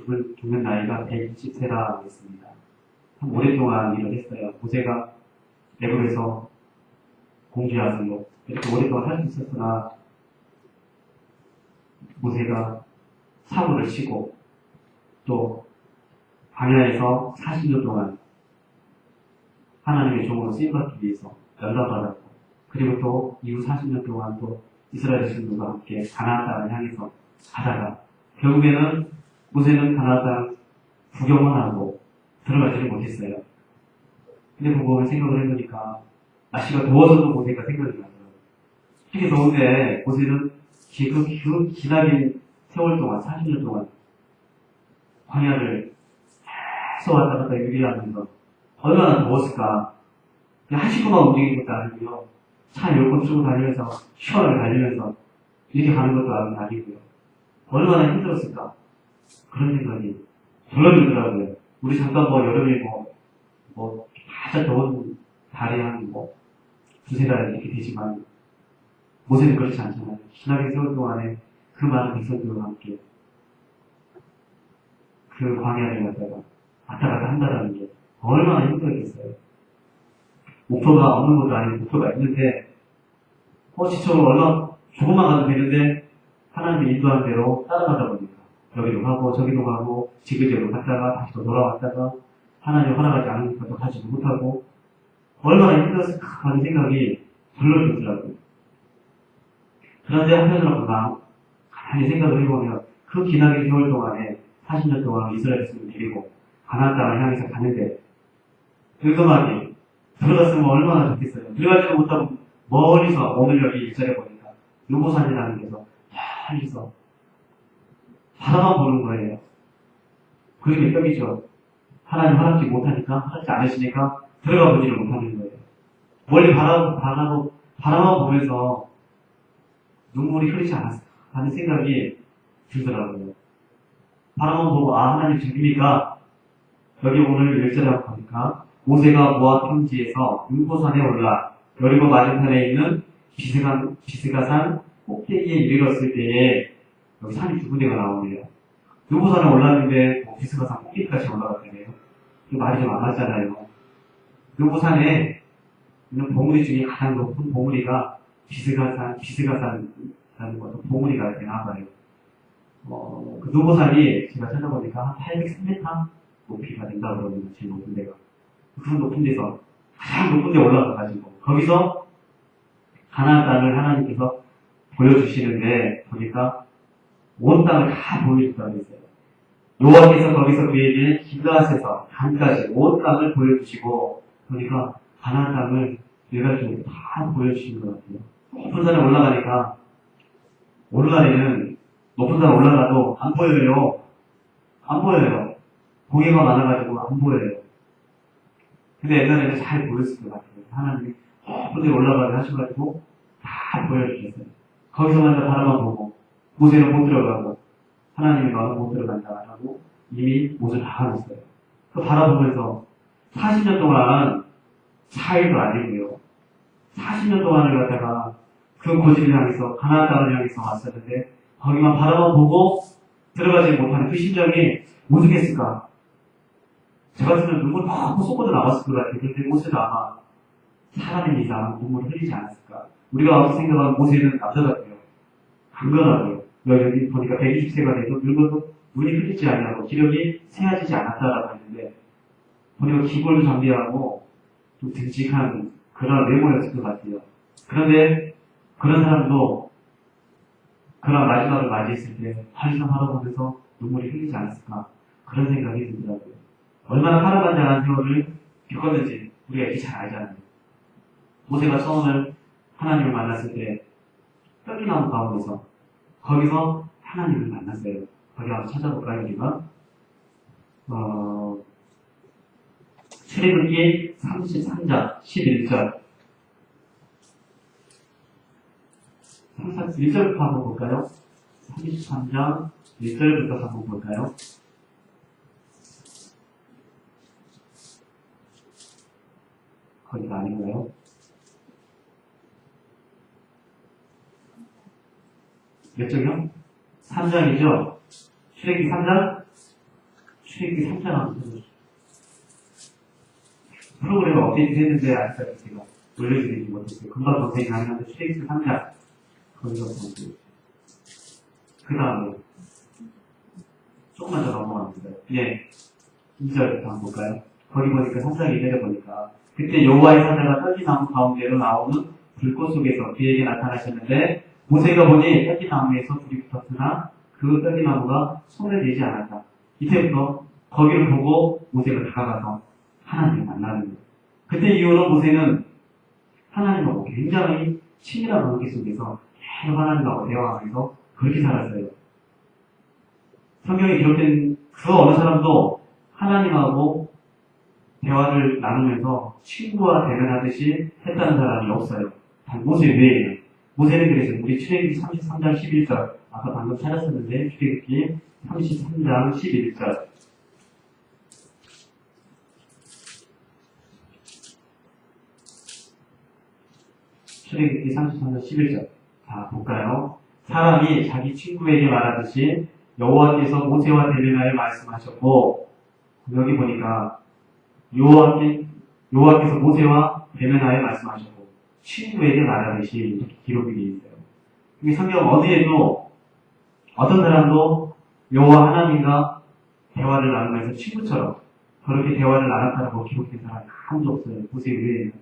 죽는 나이가 120세라 했습니다. 참 오랫동안 일을 했어요. 모세가 애굽에서 공주하세요. 이렇게 오랫동안 살 수 있었으나 모세가 사고를 치고 또 광야에서 40년 동안 하나님의 종으로 쓰임받기 위해서 연락받았고 그리고 또 이후 40년 동안 또 이스라엘 신들과 함께 가나안 땅을 향해서 가다가 결국에는 모세는 가나안 땅 구경만 하고 들어가지를 못했어요. 근데 그 부분을 생각을 해보니까 날씨가 더워서도 모세가 생각이 나더라고요. 특히 더운데 모세는 그 기나긴 세월 동안 40년 동안 광야를 계속 왔다 갔다 유리하면서 얼마나 더웠을까. 그냥 한 식구만 움직이는 것도 아니고요. 차 10번 쓰고 다니면서 시원하게 달리면서 이렇게 가는 것도 아니고요. 얼마나 힘들었을까. 그런 생각이 절로 들더라고요. 우리 잠깐 여름이고 가장 더운 달이 한 두세 달 이렇게 되지만 모세는 그렇지 않잖아요. 지나게 세월 동안에 그 많은 백성들과 함께 그 광야를 갔다가 왔다 갔다 한다는 게 얼마나 힘들었겠어요. 목표가 없는 것도 아니고 목표가 있는데 지쳐서 얼마 조금만 가도 되는데 하나님의 인도하는 대로 따라가다 보니까 여기도 가고 저기도 가고 지그재그로 갔다가 다시 또 돌아왔다가 하나님 허락하지 않으니까 또 가지도 못하고 얼마나 힘들었을까 하는 생각이 절로 들더라고요. 그런데 한편으로 가만히 생각을 해보면 그 기나긴 세월 동안에 40년 동안 이스라엘 백성을 데리고 가나안 땅을 향해서 가는데 뜬금하게 들어갔으면 얼마나 좋겠어요. 들어가지도 못하고 멀리서 오늘 여기 일자리에 보니까 요보산이라는 데서 멀리서 바라만 보는 거예요. 그게 뼈이죠. 하나님 허락지 못하니까 허락지 않으시니까 들어가 보지를 못하는 거예요. 멀리 바라만 보면서 눈물이 흐르지 않았을까 하는 생각이 들더라고요. 바라만 보고 하나님 저기니까 여기 오늘 일절에 보니까 모세가 모압 평지에서 율보산에 올라 여리고 맞은편에 있는 비스가산 꼭대기에 이르렀을 때에 여기 산이 두 군데가 나오네요. 율보산에 올랐는데 비스가산 꼭대기까지 올라갔다네요. 이 말이 좀 안 맞잖아요. 율보산에 있는 봉우리 중에 가장 높은 봉우리가 비스가산이라는 것도 봉우리가 이렇게 나와요. 그 율보산이 제가 찾아보니까 한 803m 높이가 된다고 그러거든요. 제일 높은 데가. 그런 높은 데서 가장 높은 데 올라가가지고 거기서 가나안 땅을 하나님께서 보여주시는데 보니까 온 땅을 다 보여줬다고 했어요. 여호와께서 거기서 그에게 길앗에서 단까지 온 땅을 보여주시고 보니까 가나안 땅을 일괄적으로 다 보여주시는 것 같아요. 높은 산에 올라가니까 오르간에는 높은 산에 올라가도 안 보여요. 안 보여요. 공해가 많아가지고 안 보여요. 근데 옛날에는 잘 보였을 것 같아요. 하나님이 높은 데 올라가게 하셔가지고 다 보여주셨어요. 거기서만 바라만 보고 모세는 못 들어가고 하나님이 너는 못 들어간다 하고 이미 못을 다 하셨어요. 그 바라보면서 40년 동안 차이도 아니고요. 40년 동안을 갖다가 그 고지를 향해서 가나안 땅을 향해서 왔었는데 거기만 바라만 보고 들어가지 못하는 그 심정이 어떻겠을까? 저 같으면 눈물 너무 쏟아져 나왔을 것 같아요. 그런데 모세도 아마 사람입니다. 눈물을 흘리지 않았을까? 우리가 와서 생각하는 모세는 남자 같아요. 강건하고요. 여기 보니까 120세가 돼도 늙어도 눈이 흘리지 않냐고 기력이 새어지지 않았다라고 했는데 보니까 기골도 장비하고 좀 듬직한 그런 외모였을 것 같아요. 그런데 그런 사람도 그런 마지막을 맞이했을 때 한참 바라보면서 눈물이 흘리지 않았을까 그런 생각이 들더라고요. 얼마나 파란만장한 세월을 겪었는지 우리가 이렇게 잘 알잖아요. 모세가 처음에 하나님을 만났을 때 뼈기나무 가운데서 거기서 하나님을 만났어요. 거기 한번 찾아볼까요, 우리가? 출애굽기 33장 11절 1절부터 한번 볼까요? 33장 1절부터 한번 볼까요? 거기가 아닌가요? 몇 장이요? 3장이죠? 출애굽기 3장 출애굽기 3장 한번 보세요. 프로그램을 업데이트 했는데 아직까지 제가 올려드리지 못했어요. 금방 검색이 가능한데 출애굽기 3장 거기서 보세요. 그 다음에 조금만 더 넘어갑니다. 예, 2절부터 한번 볼까요? 거기 보니까 3장 2절에 보니까 그때 여호와의 사자가 떨기나무 가운데로 나오는 불꽃 속에서 그에게 나타나셨는데 모세가 보니 떨기나무에서 불이 붙었으나 그 떨기나무가 손에 대지 않았다. 이때부터 거기를 보고 모세가 다가가서 하나님을 만나는 거예요. 그때 이후로 모세는 하나님하고 굉장히 친밀한 관계 속에서 계속 하나님하고 대화하면서 그렇게 살았어요. 성경에 기록된 그 어느 사람도 하나님하고 대화를 나누면서 친구와 대면하듯이 했다는 사람이 없어요. 단 모세 외에는. 모세는 그래서 우리 출애굽기 33장 11절 아까 방금 찾았었는데 출애굽기 33장 11절 출애굽기 33장 11절 자 볼까요? 사람이 자기 친구에게 말하듯이 여호와께서 모세와 대면하여 말씀하셨고 여기 보니까 여호와께서 모세와 대면하여 말씀하셨고 친구에게 말하듯이 이렇게 기록이 되어 있어요. 이 성경 어디에도 어떤 사람도 여호와 하나님과 대화를 나누면서 친구처럼 그렇게 대화를 나눴다고 기록된 사람이 아무도 없어요. 모세 외에는.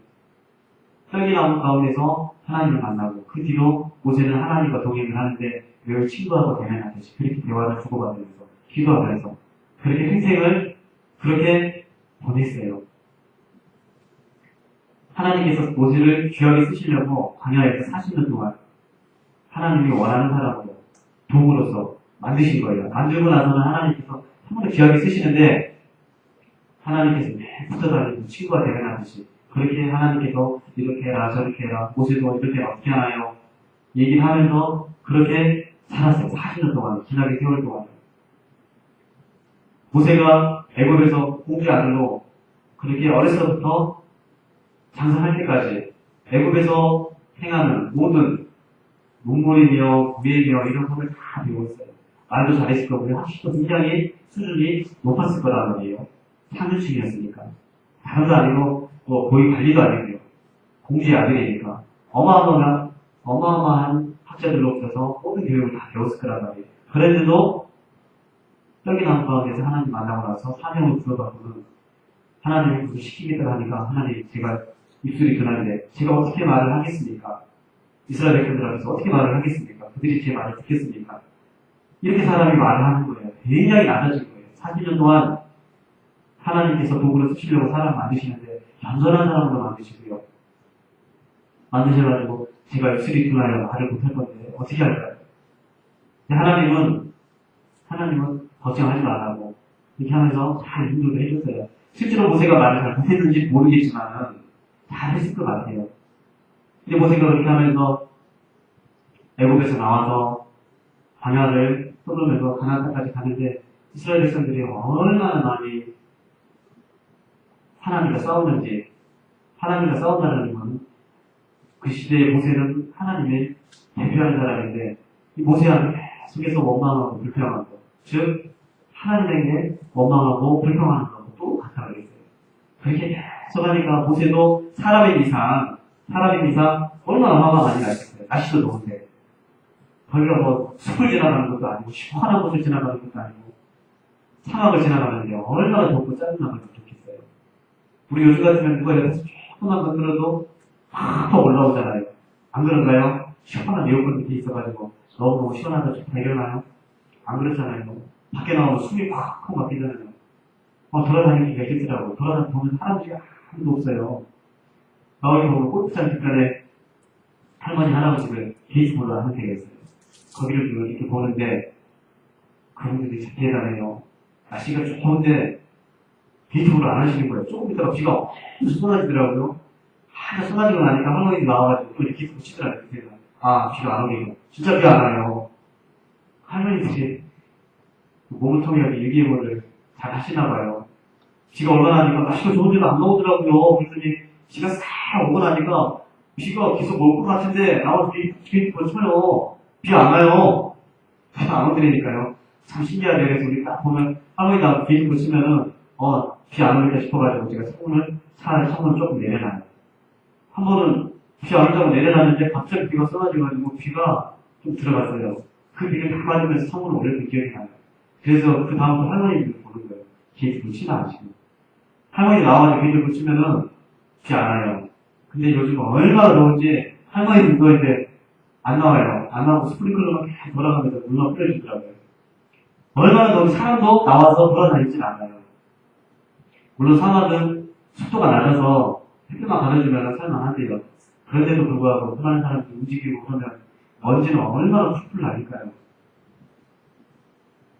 떨기나무 가운데서 하나님을 만나고 그 뒤로 모세는 하나님과 동행을 하는데 매우 친구하고 대면하듯이 그렇게 대화를 주고받으면서 기도하면서 그렇게 평생을 그렇게 보냈어요. 하나님께서 모세를 귀하게 쓰시려고 광야에서 40년 동안 하나님이 원하는 사람으로 도구로서 만드신 거예요. 만들고 나서는 하나님께서 한 번에 귀하게 쓰시는데 하나님께서 매 붙어다니고 친구가 대면하듯이 그렇게 하나님께서 이렇게 해라 저렇게 해라 모세도 이렇게 어떻게 하나요? 얘기를 하면서 그렇게 살았어요. 40년 동안 지나게 세월 동안 모세가 애굽에서 공주의 아들로 그렇게 어려서부터 장성할 때까지 애굽에서 행하는 모든 문물이며 구애며 이런 것을 다 배웠어요. 말도 잘했을 거고요. 확실히 굉장히 수준이 높았을 거라는 말이에요. 상류층이었으니까. 다름도 아니고 고위 관리도 아니고요. 공주의 아들이니까 어마어마한 학자들로부터 모든 교육을 다 배웠을 거란 말이에요. 그랬는데도 떨기나무 가운데서 하나님 만나고 나서 사명을 들어가고는 하나님이 무슨 시키겠다 하니까 하나님 제가 입술이 드는데 제가 어떻게 말을 하겠습니까? 이스라엘 백성들한테서 어떻게 말을 하겠습니까? 그들이 제 말을 듣겠습니까? 이렇게 사람이 말을 하는 거예요. 굉장히 낮아진 거예요. 40년 동안 하나님께서 도구를 쓰시려고 사람 만드시는데 겸손한 사람으로 만드시고요. 만드셔가지고 제가 입술이 드나요 말을 못할 건데 어떻게 할까요? 근데 하나님은 걱정하지 말라고 이렇게 하면서 잘 인도를 해줬어요. 실제로 모세가 말을 잘 못했는지 모르겠지만 잘 했을 것 같아요. 근데 모세가 그렇게 하면서 애굽에서 나와서 광야를 떠돌면서 가나안 땅까지 가는데 이스라엘 백성들이 얼마나 많이 하나님과 싸웠는지 하나님과 싸운다는 건 그 시대에 모세는 하나님의 대표하는 사람인데 이 모세한테 계속해서 원망하고 불평하고 즉 하나님에게 원망하고 불평하는 것도 똑같다고 그랬어요. 그렇게 계속 하니까 모세도 사람의 미상 얼마나 화가 많이 나셨어요. 날씨도 더운데 거기가 뭐 숲을 지나가는 것도 아니고 시원한 곳을 지나가는 것도 아니고 사막을 지나가는데 얼마나 덥고 짜증나고 좋겠어요. 우리 요즘 같으면 누가 옆에서 조금만 건드려도 팍 올라오잖아요. 안 그런가요? 시원한 에어컨 밑에 있어가지고 너무 시원하다 좋다 이러나요? 안 그렇잖아요. 밖에 나오면 숨이 팍팍 막히잖아요. 돌아다니기가 힘들더라고. 돌아다니면 사람들이 아무도 없어요. 나오기 보면 골프장 뒷간에 할머니 할아버지를 게이트볼로 하는 데가 있어요. 거기를 이렇게 보는데 그분들이 참 대단해요. 날씨가 좋은데 게이트볼을 안 하시는 거예요. 조금 있다가 비가 엄청 쏟아지더라고요. 쏟아지고 나니까 할머니들이 나와가지고 또 이렇게 붙이더라고요. 비가 안 오네요. 진짜 비 안 와요. 할머니들이 몸을 통해 일기예보를 잘 하시나 봐요. 비가 오고 나니까 날씨가 좋은데도 안 나오더라고요. 그랬더니 비가 싹 오고 나니까 비가 계속 올 것 같은데 나와서 게이트볼 쳐요. 비 안 와요. 비 안 오더라니까요. 참 신기하게 그래서 우리 딱 보면 할머니가 비행기 보시면은, 비 안 오겠다 싶어가지고 제가 차라리 창문을 조금 내려놔요. 한 번은 비 안 오자고 내려놨는데 갑자기 비가 쏟아져가지고 비가 좀 들어갔어요. 그 비를 다 맞으면서 창문을 올렸던 기억이 나요. 그래서 그 다음부터 할머니를 보는 거예요. 비행기 놓치나 안 치고. 할머니 나와가지고 비행기 놓치면은 비 안 와요. 근데 요즘 얼마나 더운지 할머니 누워있는데 안 나와요. 안 나오고 스프링클러만 계속 돌아가면서 물만 뿌려주더라고요. 얼마나 더운지 사람도 나와서 돌아다니진 않아요. 물론 사막은 속도가 낮아서 햇빛만 가려주면 살만한데요. 그런데도 불구하고 수많은 사람들이 움직이고 그러면 먼지는 얼마나 풀풀 날릴까요?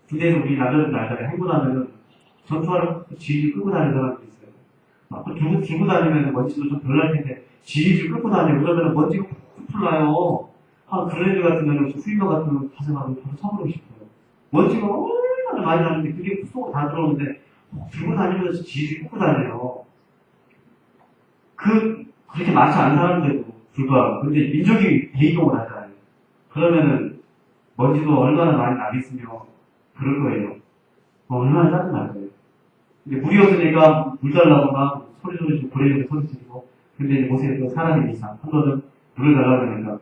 군대에서 우리 남자들 알잖아요. 행군하면 전투화를 지휘를 끌고 다니는 사람도 있어요. 막 두고 다니면 먼지도 좀 덜 날 텐데 지휘를 끌고 다니고 그러면 먼지가 풀풀 나요. 그런 애들 같으면 후임과 같으면 가져가면 바로 쳐버리고 싶어요. 먼지가 얼마나 많이 나는데 그게 속으로 다 들어오는데 들고 다니면서 지휘를 끌고 다녀요. 그렇게 많지 않은 사람들도 불구하고 근데 민족이 대이동을 하잖아요. 그러면은 먼지도 얼마나 많이 나겠으며 그럴 거예요. 얼마나 짜증날 거예요. 근데 물이 없으니까 물 달라고 막 소리 좀 고래에서 소리 지르고 근데 이제 모세도 사람이 이상 한 번은 물을 달라고 하니까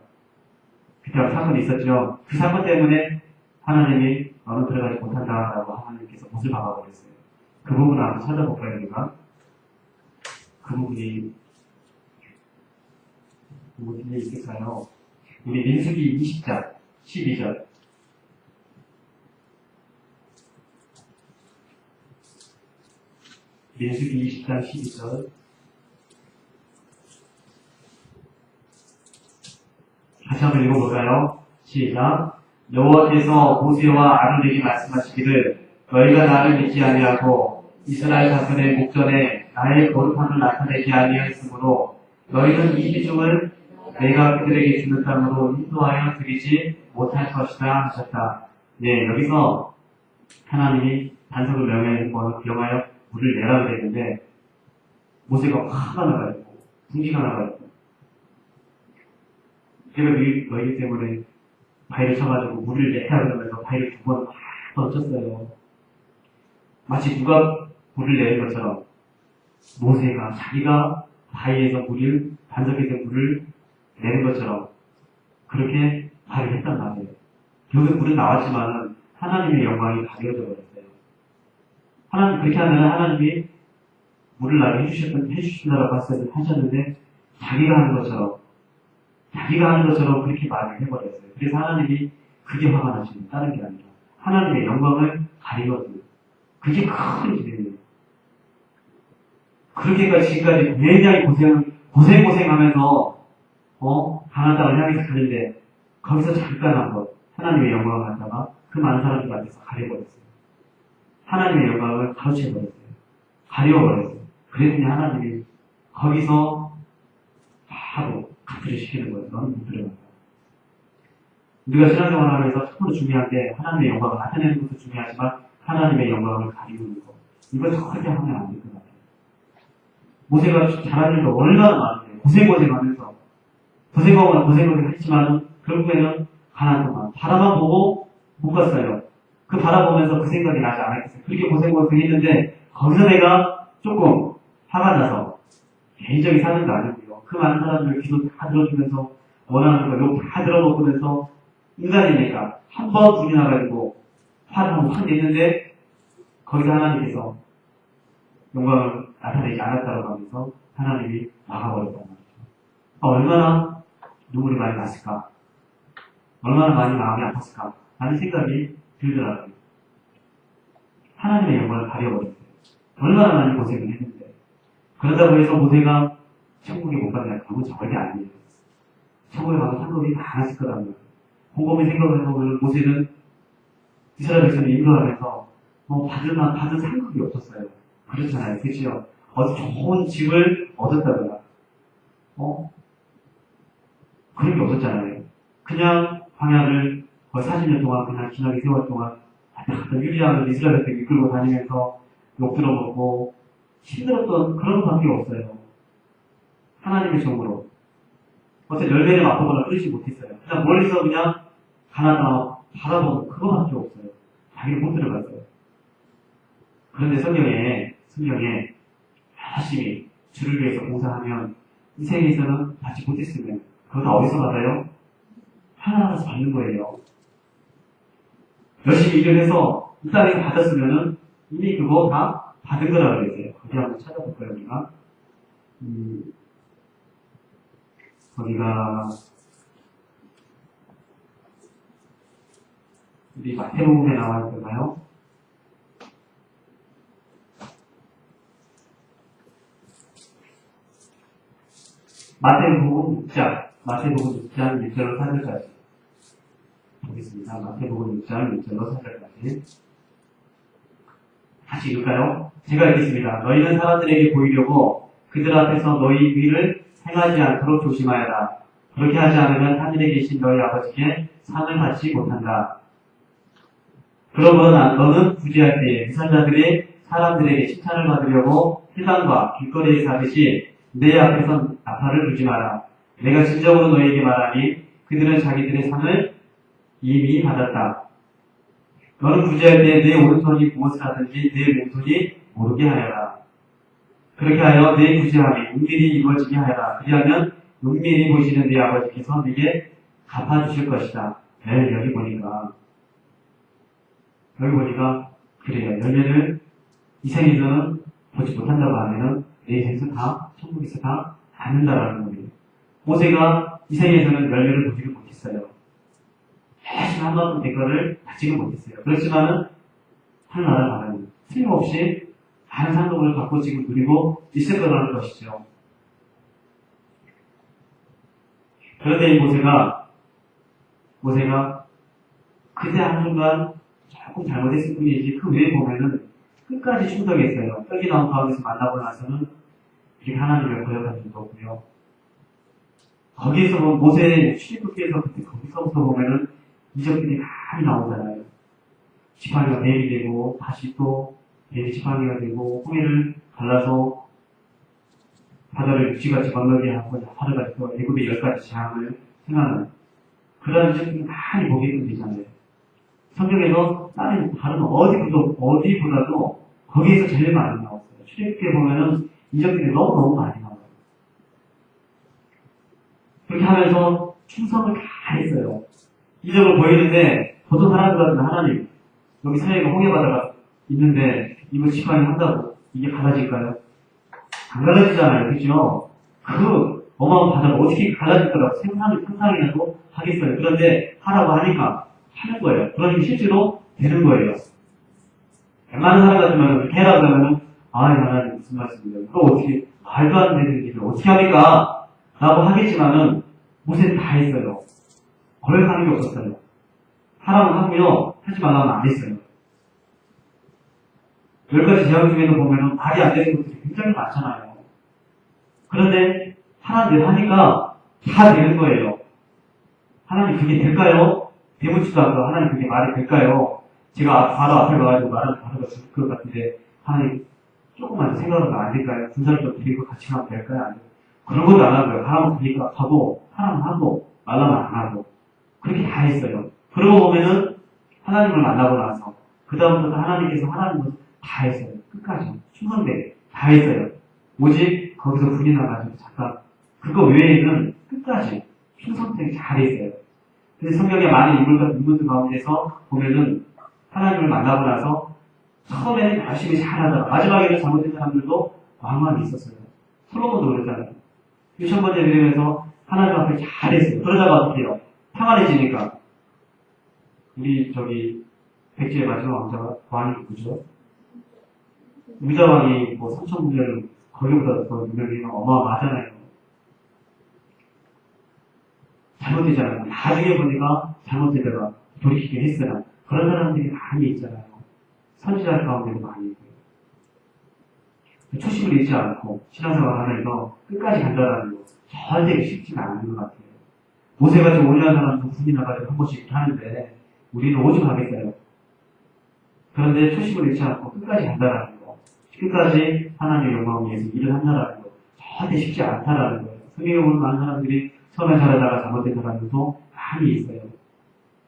그때 사건이 있었죠. 그 사건 때문에 하나님이 너는 들어가지 못한다라고 하나님께서 못을 박아버렸어요. 그 부분을 한번 찾아볼까요, 우리가? 그 부분이 어디에 있을까요? 우리 민수기 20장 12절 민수기 20장 12절 다시 한번 읽어볼까요? 시작. 여호와께서 모세와 아론에게 말씀하시기를 너희가 나를 믿지 아니하고 이스라엘 자손의 목전에 나의 거룩함을 나타내지 아니하였으므로 너희는 이 비중을 내가 그들에게 주는 땅으로 인도하여 드리지 못할 것이다 하셨다. 네, 여기서 하나님이 단속을 명하여 물을 내라 그랬는데 모세가 화가 나가지고 분기가 나가지고 제가 너희 때문에 바위를 쳐가지고 물을 내라 그러면서 바위를 두 번 던졌어요. 마치 누가 물을 내는 것처럼 모세가 자기가 바위에서 반석에서 물을 내는 것처럼 그렇게 발을 했단 말이에요. 결국 물은 나왔지만은 하나님의 영광이 가려져 버렸어요. 그렇게 하면 하나님이 물을 나게 해주신다라고 하셨는데 자기가 하는 것처럼 그렇게 말을 해버렸어요. 그래서 하나님이 그게 화가 나시는 다른 게 아니라 하나님의 영광을 가리거든요. 그게 큰 일이에요. 그렇게까지 지금까지 굉장히 고생하면서 가나안 땅을 향해서 가는데 거기서 잠깐 한번 하나님의 영광을 갖다가 그 많은 사람들 앞에서 가려버렸어요. 하나님의 영광을 가로채버렸어요. 가려버렸어요. 그랬더니 하나님이 거기서 바로 카트를 시키는 거예요. 너는 못 들어간다. 우리가 신앙생활 하면서 첫번째 중요한 게 하나님의 영광을 나타내는 것도 중요하지만 하나님의 영광을 가리우는 것. 이거 절대 하면 안 될 것 같아요. 모세가 잘한 일도 얼마나 많은데 고생하면서 고생을 했지만 결국에는 가나안 동안 바라만 보고 못 갔어요. 그 바라보면서 그 생각이 나지 않았겠어요. 그렇게 고생했는데 거기서 내가 조금 화가 나서 개인적인 사정도 아니고요. 그 많은 사람들 기도 다 들어주면서 원하는 거 욕 다 들어먹으면서 인간이니까 한 번 불이 나가지고 화를 한번 확 냈는데 거기서 하나님께서 영광을 나타내지 않았다고 하면서 하나님이 막아버렸단 말이죠. 얼마나 눈물이 많이 났을까? 얼마나 많이 마음이 아팠을까? 라는 생각이 들더라고요. 하나님의 영광을 가려버렸어요. 얼마나 많이 고생을 했는데. 그러다고 해서 모세가 천국에 못 간다. 그건 절대 아니에요. 천국에 가서 상급이 많았을 거라고요. 곰곰이 생각을 해보면 모세는 이스라엘 백성을 인도하면서 받은 상급이 없었어요. 그렇잖아요. 그치요? 어디 좋은 집을 얻었다거나, 그런 게 없었잖아요. 그냥 광야를 거의 40년 동안 그냥 기나긴 세월 동안 왔다 갔다 유리하면서 이스라엘 백성 이끌고 다니면서 욕 들어먹고 힘들었던 그런 것밖에 없어요. 하나님의 정으로. 어째 열매를 맛보거나 그러지 못했어요. 그냥 멀리서 그냥 가나다 바라보는 그거밖에 없어요. 자기를 못 들어갔어요. 그런데 성경에 열심히 주를 위해서 봉사하면 이 세계에서는 받지 못했으면 그거 다 어디서 받아요? 하나님께서 받는 거예요. 열심히 일을 해서 이 땅에서 받았으면은 이미 그거 다 받은 거라고 그랬어요. 어디 한번 찾아볼까요, 우리가? 거기가 우리 마태복음에 나와 있나요? 마태복음 6장 6절로 4절까지 보겠습니다. 마태복음 6장 6절로 4절까지 다시 읽을까요? 제가 읽겠습니다. 너희는 사람들에게 보이려고 그들 앞에서 너희 의를 행하지 않도록 조심하여라. 그렇게 하지 않으면 하늘에 계신 너희 아버지께 상을 받지 못한다. 그러므로 너는 구제할 때에 위선자들이 사람들에게 칭찬을 받으려고 회당과 길거리에서 하듯이 내 앞에서 나팔을 불지 마라. 내가 진정으로 너희에게 말하니 그들은 자기들의 상을 이미 받았다. 너는 구제할 때 내 오른손이 무엇을 하든지 내 왼손이 모르게 하여라. 그렇게 하여 내 구제함이 은밀히 이루어지게 하여라. 그리하면 은밀히 보시는 내 아버지께서 네게 갚아주실 것이다. 네, 여기 보니까 그래요. 열매를 이 생에서는 보지 못한다고 하면은 내 인생에서 다 천국에서 다 받는다라는 거예요. 모세가 이 생에서는 열매를 보지를 못했어요. 열심히 한 번도 대가를 받지는 못했어요. 그렇지만은 하나나라 가면 틀림없이 많은 상급을 갖고 지금 누리고 있을 거라는 것이죠. 그런데 이 모세가 그때 한순간 조금 잘못했을 뿐이지 그 외에 보면은 끝까지 충성했어요. 떡이 나온 가운데서 만나고 나서는 이렇게 하나님을 거역한 적도 없고요. 거기에서 보면 모세의 출애굽기에서 그때 거기서부터 보면은 이적들이 많이 나오잖아요. 지팡이가 뱀이 되고 다시 또 뱀이 지팡이가 되고 홍해를 갈라서 바다를 육지같이 건너게 하고 하루가 또 애굽의 10가지 재앙을 행하는 그런 이적들이 많이 보게 되잖아요. 성경에서 다른 어디보다도 거기에서 제일 많이 나왔어요. 출애굽기에 보면은 이적들이 너무 많이 나와요. 그렇게 하면서 충성을 다 했어요. 이적을 보이는데 보통 사람들 같으면 하나님 여기 사이에 홍해바다가 있는데 이거 지팡이 한다고 이게 갈라질까요? 안 갈라지잖아요. 그죠? 그 어마어마한 바다가 어떻게 갈라질 거라고 상상이라도 하겠어요. 그런데 하라고 하니까 하는 거예요. 그러니 실제로 되는 거예요. 웬만한 사람 같으면 이렇게 해라고 하면은 하나님 무슨 말씀이에요? 그거 어떻게 말도 안 되는 일을 어떻게 합니까? 라고 하겠지만은 모세는 다 했어요. 거역하는 게 없었어요. 하라고 하고요. 하지 말라고 안 했어요. 10가지 재앙 중에도 보면은 말이 안 되는 것들이 굉장히 많잖아요. 그런데 하나님 하니까 다 되는 거예요. 하나님 그게 될까요? 대묻지도 않고 하나님 그게 말이 될까요? 제가 바로 앞에 가가지고 말하는 바로가 죽을 것 같은데 하나님 조금만 생각하면 안 될까요? 군사를 드리고 같이 가면 될까요? 안 돼요. 그런 것도 안 하고요. 하라면 되니까 하고 하라면 하고 말라면 안 하고 그렇게 다 했어요. 그러고 보면은 하나님을 만나고 나서 그 다음부터 하나님께서 하나님을 다 했어요. 끝까지 충성되게 다 했어요. 오직 거기서 분이 나가지고 잠깐 그거 외에는 끝까지 충성되게 잘 했어요. 근데 성경에 많은 인물들 가운데서 보면은 하나님을 만나고 나서 처음에는 열심히 잘하다가 마지막에는 잘못된 사람들도 많이 있었어요. 솔로몬도 그랬잖아요. 6,000번째 드리면서 하나님 앞에 잘했어요. 그러다가 어떻게 해요? 평안해지니까 우리 백제의 마지막 왕자가 왕이 누구죠? 유다왕이 3,000년 거기보다 더 유명해요. 어마어마하잖아요. 잘못되잖아요. 나중에 보니까 잘못되다가 돌이키긴 했어요. 그런 사람들이 많이 있잖아요. 선지자 가운데도 많이 있고요. 초심을 잃지 않고 신앙생활 하면서 끝까지 간다라는 거 절대 쉽지가 않은 것 같아요. 모세가 좀 올려한 사람도 군이 나가지고 한 번씩 하는데 우리는 오직 하겠어요. 그런데 초심을 잃지 않고 끝까지 간다라는 거, 끝까지 하나님의 영광을 위해서 일을 한다라는 거 절대 쉽지 않다라는 거예요. 성경에 보면 많은 사람들이 처음에 잘하다가 잘못된 사람들도 많이 있어요.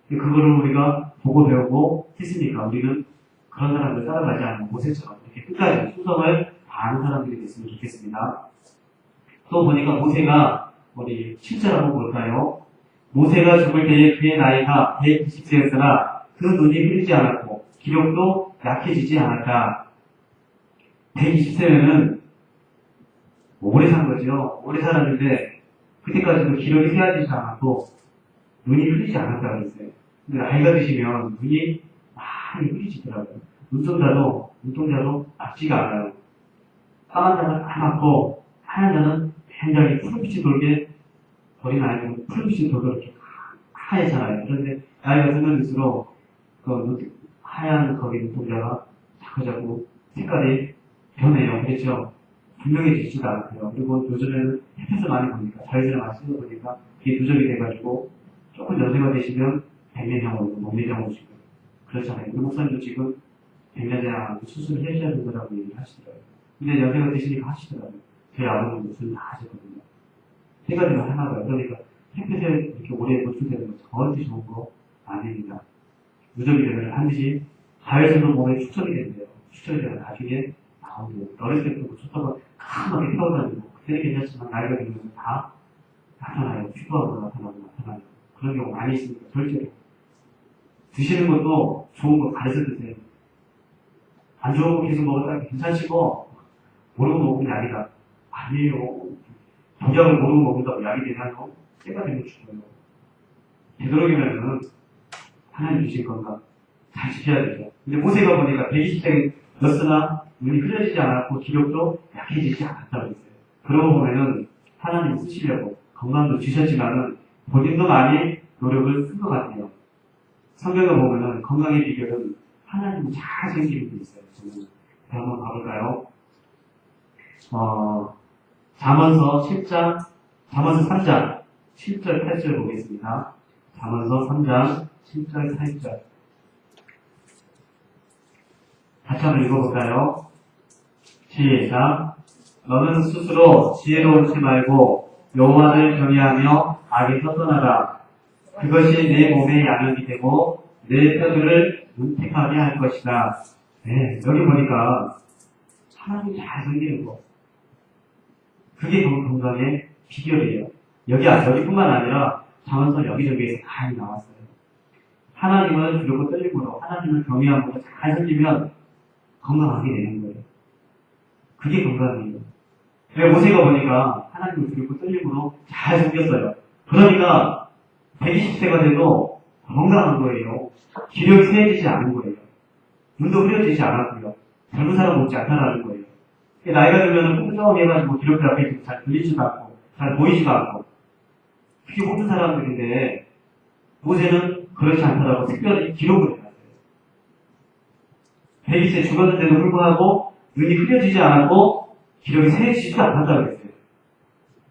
그거를 우리가 보고 배우고 했으니까 우리는 그런 사람들 따라가지 않고 모세처럼 이렇게 끝까지 충성을 다하는 사람들이 됐으면 좋겠습니다. 또 보니까 모세가 우리 7절 한번 볼까요? 모세가 죽을 때에 그의 나이가 120세였으나 그 눈이 흐리지 않았고 기력도 약해지지 않았다. 120세면은 오래 산 거죠. 오래 살았는데 그때까지도 기력이 쇠하지 않았고 눈이 흐리지 않았다고 했어요. 근데 나이가 드시면 눈이 많이 흐리지더라고요. 눈동자도 낫지가 않아요. 까만 자는 까맣고 하얀 자는 굉장히 푸른빛이 돌게 어린 아이는 푸른빛이 돌게 이렇게 하얘잖아요. 그런데 나이가 들수록 그 하얀 거기 눈동자가 자꾸자꾸 색깔이 변해요. 그렇죠? 분명해지지도 않고요. 그리고 요즘에는 햇빛을 많이 보니까 자외선을 많이 쓰다 보니까 그게 누적이 돼가지고 조금 연세가 되시면 백내장으로 목내장으로 지금 그렇잖아요. 우리 목사님도 지금 백내장 수술을 해주셔야 된다고 얘기를 하시더라고요. 근데 연세가 되시니까 하시더라고요. 저희 아버님도 수술 다 하셨거든요. 세 가지만 하나가요. 그러니까 햇빛에 이렇게 오래 노출되는 거 절대 좋은 거 아닙니다. 누적이 되면 반드시 자외선도 몸에 축적이 된대요. 축적이 되면 나중에 나오고 어렸을 때부터 숫자가 까맣게 태워다니고 그때는 괜찮지만 나이가 들면 다 나타나요. 피부하고 나타나요. 그런 경우 많이 있으니까 절대로 드시는 것도 좋은 거 가르쳐 드세요. 안 좋은 거 계속 먹었다가 괜찮으시고 모르고 먹으면 약이다. 아니에요. 독약을 모르고 먹는다고 약이 되나요? 때가 되면 죽어요. 되도록이면은 하나님 주신 건가 잘 지켜야 되죠. 근데 모세가 보니까 120세였으나 눈이 흐려지지 않았고 기력도 약해지지 않았다고 했어요. 그러고 보면은 하나님 쓰시려고 건강도 주셨지만은 본인도 많이 노력을 쓴 것 같아요. 성경에 보면은 건강의 비결은 하나님 잘 생기는 게 있어요. 저는 한번 가볼까요? 잠언서 3장 7절 8절 보겠습니다. 잠언서 3장 7절 8절 같이 한번 읽어볼까요? 시작. 너는 스스로 지혜로우지 말고 여호와를 경외하며 악에서 떠나라. 그것이 내 몸의 양육이 되고 내 뼈들을 윤택하게 할 것이다. 네, 여기 보니까 하나님이 잘 섬기는 거. 그게 건강의 비결이에요. 여기뿐만 아니라 잠언서 여기저기에서 많이 나왔어요. 하나님을 두렵고 떨림으로 하나님을 경외함으로 잘 섬기면 건강하게 되는 거예요. 그게 건강이에요. 모세가 보니까 하나님을 두렵고 떨림으로 잘 섬겼어요. 그러니까 120세가 돼도 건강한 거예요. 기력이 세해지지 않은 거예요. 눈도 흐려지지 않았고요. 젊은 사람 못지 않다라는 거예요. 나이가 들면 꼼꼼히 해가지고 기력이 앞에 잘 들리지도 않고 잘 보이지도 않고 그게 모든 사람들인데 모세는 그렇지 않다라고 특별히 기록을 해놨어요. 120세 죽었는데도 불구하고 눈이 흐려지지 않았고 기력이 세해지지도 않았다고 했어요.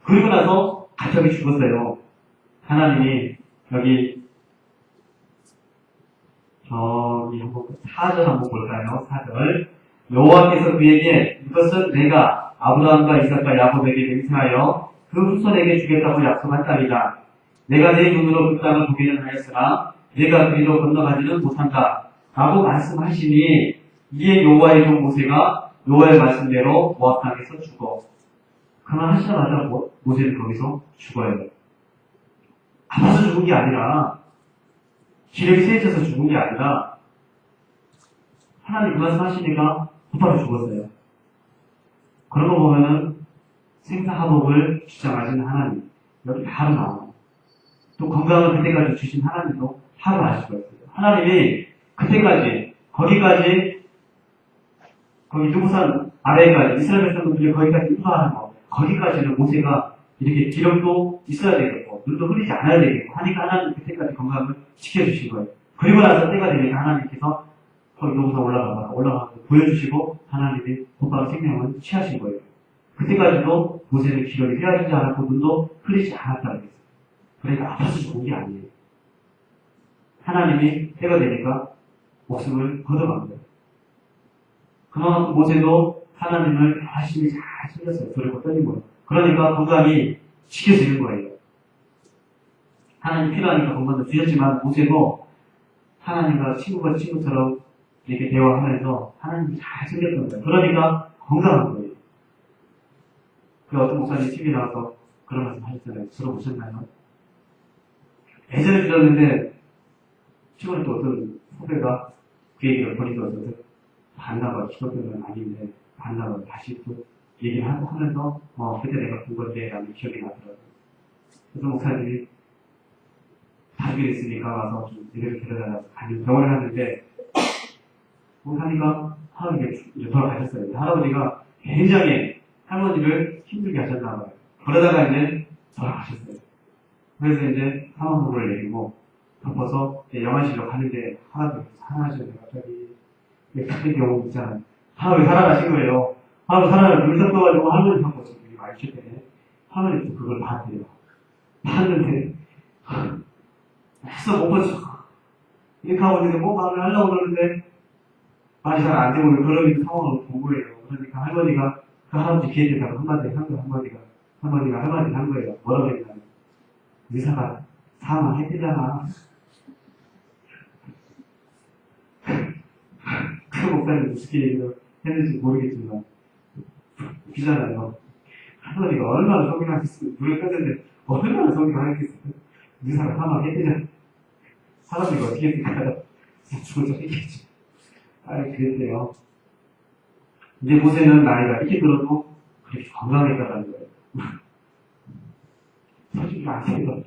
그리고 나서 갑자기 죽었어요. 하나님이 여기 한번 4절 한번 볼까요? 4절. 여호와께서 그에게 이것은 내가 아브라함과 이삭과 야곱에게 맹세하여 그 후손에게 주겠다고 약속한 땅이다. 내가 내 눈으로 그 땅을 보기는 하였으나 내가 그리로 건너가지는 못한다. 라고 말씀하시니 이에 여호와의 종 모세가 여호와의 말씀대로 모압 땅에서 죽어. 그 말 하시자마자 모세는 거기서 죽어요. 아파서 죽은 게 아니라 기력이 세해져서 죽은 게 아니라 하나님 그 말씀 하시니까 곧바로 죽었어요. 그런 거 보면은 생사화복을 주장하시는 하나님 여기 바로 나와요. 또 건강을 그때까지 주신 하나님도 바로 아실 거예요. 하나님이 그때까지 거기 누구산 아래까지 이스라엘 백성들이 거기까지 인도하는 거 거기까지는 모세가 이렇게 기력도 있어야 되겠고 눈도 흘리지 않아야 되겠고 하니까 하나님 그때까지 건강을 지켜주신 거예요. 그리고 나서 때가 되니까 하나님께서 거기 농사 올라가서 보여주시고 하나님이 곧바로 생명을 취하신 거예요. 그때까지도 모세는 기력이 휘어지지 않았고 눈도 흘리지 않았다고 했어요. 그러니까 아파서 죽은 게 아니에요. 하나님이 때가 되니까 목숨을 걷어간 거예요. 그만큼 모세도 하나님을 열심히 잘 챙겼어요. 두렵고 떨리고요. 그러니까 건강이 지켜지는 거예요. 하나님 필요하니까 건강도 주셨지만 모세도 하나님과 친구처럼 이렇게 대화하면서 하나님이 잘 챙겼던 거예요. 그러니까 건강한 거예요. 그 어떤 목사님 TV 나와서 그런 말씀 하셨잖아요. 들어보셨나요? 예전에 들었는데 최근에 또 어떤 후배가 그 얘기를 보니까 어쨌든 반나가 기독교는 아닌데 반나가 다시 또 얘기를 하면서 그때 내가 본 건데 라는 기억이 나더라고요. 그래서 목사님이 자식이 있으니까 와서 좀 예배를 드려달라고 병원에 갔는데 목사님과 할아버지가 이제 돌아가셨어요. 할아버지가 굉장히 할머니를 힘들게 하셨나 봐요. 그러다가 이제 돌아가셨어요. 그래서 이제 사망보고를 내리고 덮어서 영안실로 가는데 할아버지 살아나시는데 갑자기 경우 있잖아요. 할아버지 살아가신 거예요. 할아버지 살아나서 눈을 떠가지고 할머니 하고 저기 말실 때 할머니도 그걸 봤대요. 봤는데 했어 못 봤어. 이렇게 하고 있는데 뭐 말을 하려고 그러는데 말이 잘 안 되고 그런 상황을 본 거예요. 그러니까 할머니가 그 할아버지 귀에 대고 한마디 한 거예요. 할머니가 한마디 한 거예요. 뭐라고 했냐면 의사가 사망했대잖아. 그 목사님 무슨 얘기를 했는지 모르겠지만 웃기잖아요. 할머니가 얼마나 성경하겠어요. 눈을 떴는데 얼마나 성경하겠어요. 의사가 사망했대잖아. 할아버지가 어떻게 했을까요? 죽을 줄 알겠지. 아니 그랬대요. 이제 모세는 나이가 이렇게 들어도 그렇게 건강했다는 거예요. 솔직히 아세요.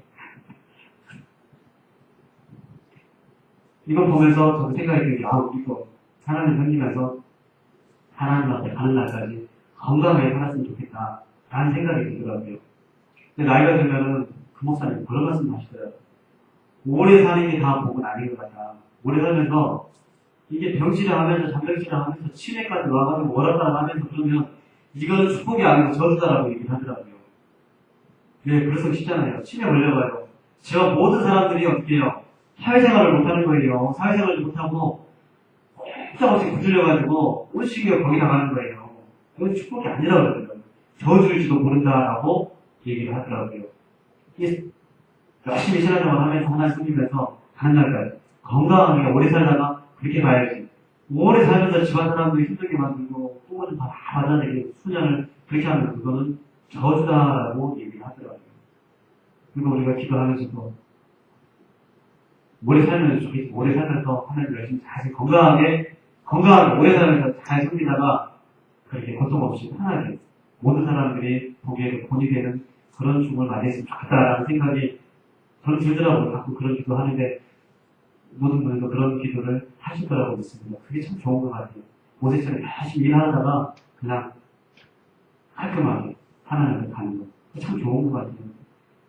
이걸 보면서 저도 생각이 드는 게, 우리도 하나님 섬기면서 하나님 앞에 가는 날까지 건강하게 살았으면 좋겠다 라는 생각이 들더라고요. 근데 나이가 들면은 그 목사님 그런 말씀 하시더라고요. 오래 사는 게 다 복은 아닌 것 같다. 오래 살면서 이게 병치를 하면서 잠병치를 하면서 치매까지 와가지고 월화가라 하면서 그러면 이거는 축복이 아니고 저주다라고 얘기를 하더라고요. 네, 그래서 쉽잖아요. 치매 걸려가요. 제가 모든 사람들이 어떻게 해요? 사회생활을 못하는 거예요. 사회생활을 못하고 꼼짝없이 구질려가지고 온식이가 거기 나가는 거예요. 이건 축복이 아니라고 그러더라고요. 저주일지도 모른다라고 얘기를 하더라고요. 열심히 신앙생활 하면서 하나님 섬기면서 가는 날까지 건강하게 오래 살다가 그렇게 가야지. 오래 살면서 집안 사람들이 힘들게 만들고 똥을 다 받아내게 수년을 그렇게 하면 그거는 저주다라고 얘기를 하더라고요. 그리고 우리가 기도하면서도 오래 살면 좋겠지. 오래 살면서 하나님 열심히 잘 건강하게 오래 살면서 잘 섬기다가 그렇게 고통 없이 편하게 모든 사람들이 보기에도 본이 되는 그런 죽음을 맞이했으면 좋겠다라는 생각이 저는 들더라고요. 가끔 그런 기도 하는데 모든 분들도 그런 기도를 하실 거라고 믿습니다. 그게 참 좋은 것 같아요. 모세처럼 열심히 일하다가 그냥 깔끔하게 하나님을 가는 거. 참 좋은 것 같아요.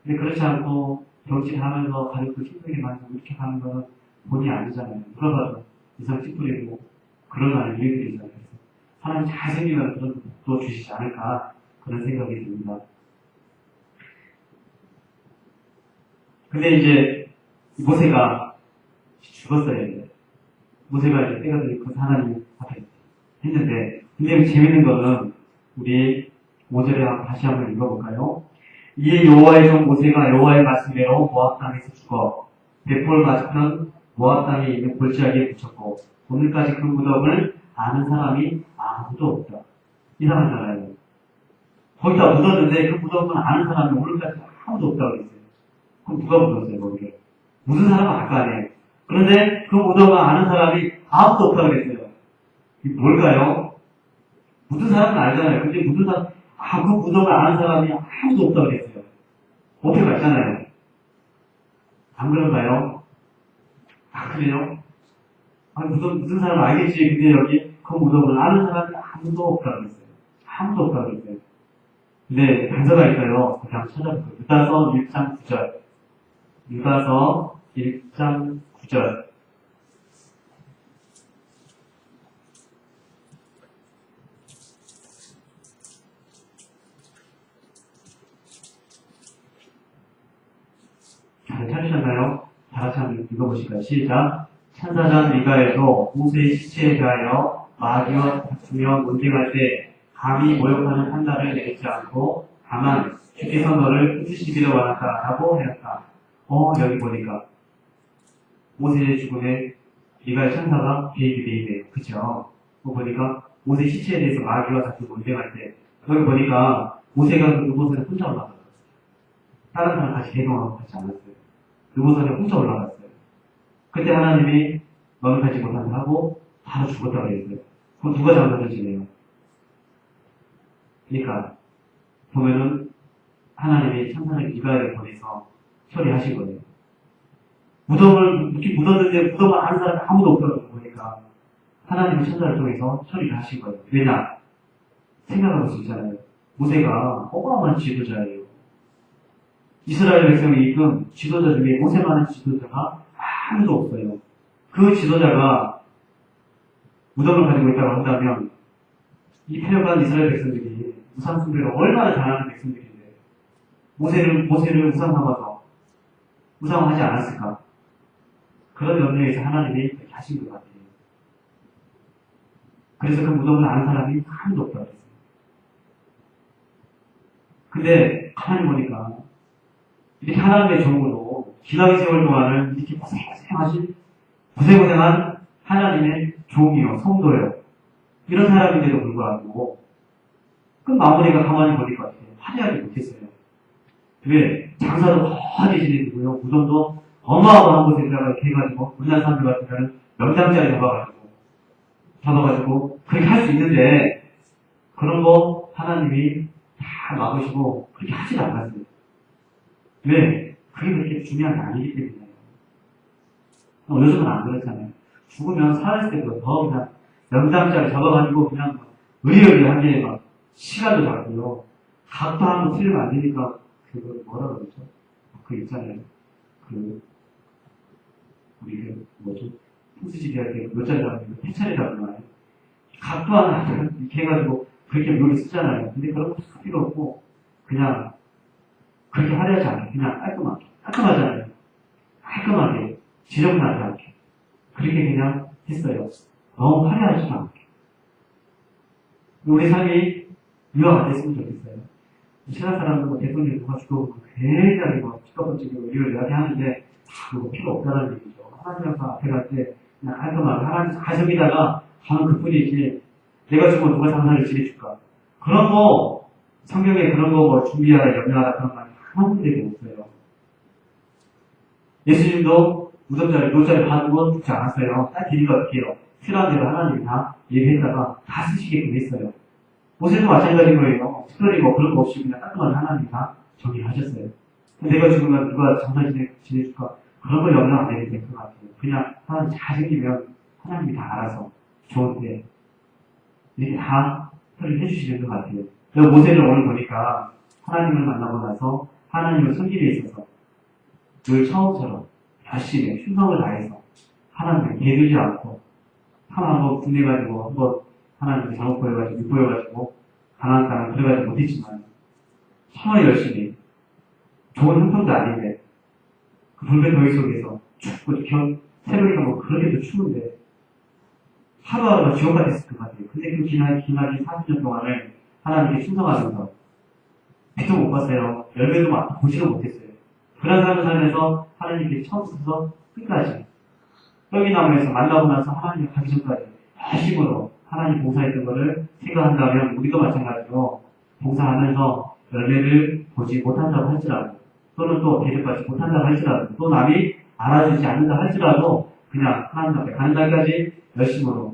근데 그렇지 않고 정치를 하면서 가족들 힘들게 만들고 이렇게 가는 건 본이 아니잖아요. 누가 봐도 이상 찌푸리고 그런 아는 일들이잖아요. 그래서 하나님 잘 생기면 그런 것도 주시지 않을까 그런 생각이 듭니다. 근데 이제 모세가 죽었어요. 이제. 모세가 이제 때가 되고 하나님 앞에 했는데, 근데 재밌는 거는 우리 5절에 다시 한번 읽어볼까요? 이에 여호와의 종 모세가 여호와의 말씀대로 모압 땅에서 죽어 베풀 맞은 모압 땅에 있는 골짜기에 묻혔고 오늘까지 그 무덤을 아는 사람이 아무도 없다. 이상하잖아요. 거기다 묻었는데 그 무덤을 아는 사람이 오늘까지 아무도 없다고 했어요. 그럼 누가 묻었어요, 거기를? 묻은 사람은 아까 아니에요. 그런데 그 무덤을 아는 사람이 아무도 없다고 했어요. 이게 뭘까요? 묻은 사람은 알잖아요. 근데 묻은 사람, 그 무덤을 아는 사람이 아무도 없다고 했어요. 어떻게 맞잖아요. 안 그런가요? 그래요? 묻은 사람은 알겠지. 근데 여기 그 무덤을 아는 사람이 아무도 없다고 했어요. 아무도 없다고 했어요. 근데 단서가 있어요. 그냥 찾아볼게요. 유다서 1장 9절. 유다서 1장 9절. 잘 찾으셨나요? 다 같이 한번 읽어보실까요? 시작. 천사장 미가에도 모세의 시체에 대하여 마귀와 다투며 논쟁할 때 감히 모욕하는 판단을 내리지 않고 다만 주께서 너를 해주시기를 원한다라고 하였다. 여기 보니까 모세의 죽음에 미가엘 천사가 베이비네요. 그쵸? 보니까 모세 시체에 대해서 마귀와 같이 논쟁할 때, 여기 보니까 모세가 그곳에 혼자 올라갔어요. 다른 사람 같이 대동하고 같이 않았어요. 그곳에 혼자 올라갔어요. 그때 하나님이 너는 가지 못한다 하고 바로 죽었다고 그랬어요. 그럼 누가 잘못했지네요? 그러니까 보면은 하나님이 천사를 미가엘을 보내서 처리하신 거예요. 무덤을 이렇게 묻었는데 무덤을 아는 사람이 아무도 없더라고 보니까 하나님이 천사를 통해서 처리를 하신 거예요. 왜냐? 생각해볼 수 있잖아요. 모세가 어마어마한 지도자예요. 이스라엘 백성이 이끈 지도자 중에 모세만한 지도자가 아무도 없어요. 그 지도자가 무덤을 가지고 있다고 한다면 이 패역한 이스라엘 백성들이 우상 숭배를 얼마나 잘하는 백성들인데 모세를 우상 삼아서 우상하지 않았을까? 그런 염려에서 하나님이 그렇게 하신 것 같아요. 그래서 그 무덤을 아는 사람이 아무도 없다고 했어요. 근데 가만히 보니까 이렇게 하나님의 종으로 기나긴 세월 동안은 이렇게 고생한 하나님의 종이요, 성도요. 이런 사람인데도 불구하고 그 마무리가 가만히 보니까 어떻게 화려하지 못했어요. 왜? 장사도 허하게 지내고요. 무덤도 어마어마한 곳에 이렇게 해가지고 우리나라 사람들 같은 경우는 명당짜리 잡아가지고 그렇게 할 수 있는데 그런 거 하나님이 다 막으시고 그렇게 하지 않았어요. 왜? 그게 그렇게 중요한 게 아니기 때문이에요. 요즘은 안 그렇잖아요. 죽으면 살았을 때도 더 그냥 명당짜리 잡아가지고 그냥 의리의리하게 막 시간도 잡고요. 각도 한번 틀리면 안 되니까 그거 뭐라 그러죠? 그 있잖아요. 우리 뭐죠? 풍수지기 할 때 몇 자리 잡는 거, 패차리 잡는 거예요. 각도 하나 이렇게 해가지고 그렇게 묘를 쓰잖아요. 근데 그런 거 필요 없고 그냥 그렇게 화려하지 않게 그냥 깔끔하잖아요. 깔끔하게 지저분하지 않게 그렇게 그냥 했어요. 너무 화려하지 않게 우리 삶이 유화가 됐으면 좋겠어요. 세상 사람은 뭐 대통령 누가 죽어보고 굉장히 뭐 찌꺼번지고 이걸 이야기하는데 그거 필요 없다는 얘기죠. 하나님 앞에 갈 때 그냥 깔끔하게 하나님 가정이다가 가면 그뿐이지 내가 죽으면 누가 장사를 지내줄까 그런 거 성경에 그런 거 뭐 준비하라 염려하라 그런 말 한 군데도 없어요. 예수님도 무덤자리 노자리 받고 죽지 않았어요. 딱 길이가 어떻게 해요? 필요한 대로 하나님이 다 얘기했다가 다 쓰시게끔 했어요. 모세도 마찬가지인 거예요. 특별히 뭐 그런 거 없이 그냥 깔끔한 하나님이 다 정리하셨어요. 내가 죽으면 누가 장사 지내줄까? 그런 거 염려 안 해도 될 것 같아요. 그냥 하나님 잘 생기면 하나님이 다 알아서 좋은데 이렇게 다 처리해 주시는 것 같아요. 모세를 오늘 보니까 하나님을 만나고 나서 하나님을 섬김에 있어서 늘 처음처럼 열심히 충성을 다해서 하나님을 대들지 않고 한번 분해가지고 한번 하나님을 잘못 보여가지고 윗보여가지고 강한 땅을 들어가지 못했지만 정말 열심히 좋은 형편도 아닌데 그 불배 더위 속에서 춥고 새벽이가 뭐 그렇게도 추운데 하루하루가 지옥 같았을 것 같아요. 근데 그 기나긴 40년 동안을 하나님께 충성하면서 빛도 못 봤어요. 열매도 보지도 못했어요. 그런 삶을 살면서 하나님께 처음부터 끝까지 떡이나무에서 만나고 나서 하나님 가기 전까지 열심으로 하나님 봉사했던 것을 생각한다면 우리도 마찬가지로 봉사하면서 열매를 보지 못한다고 할지라도 또는 또 대접받지 못한다고 할지라도 또 남이 알아주지 않는다 할지라도 그냥 하나님 앞에 가는 날까지 열심으로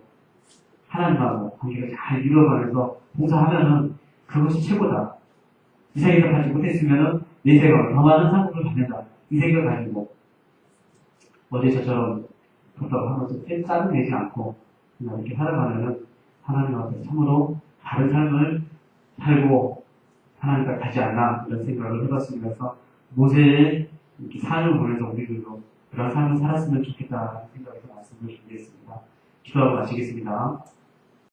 하나님하고 관계를 잘 이루어가면서 봉사하면은 그것이 최고다. 이 생각을 가지 못했으면은 내 생각을 더 많은 상급을 받는다. 이 생각을 가지고 어제 저처럼 그렇다고 하면서 짜증내지 않고 그냥 이렇게 살아가면은 하나님 앞에 참으로 다른 삶을 살고 하나님까지 가지 않나 이런 생각을 해봤습니다. 그래서 모세의 이렇게 삶을 보면서 우리들도 그런 삶을 살았으면 좋겠다는 생각에서 말씀을 준비했습니다. 기도하고 마치겠습니다.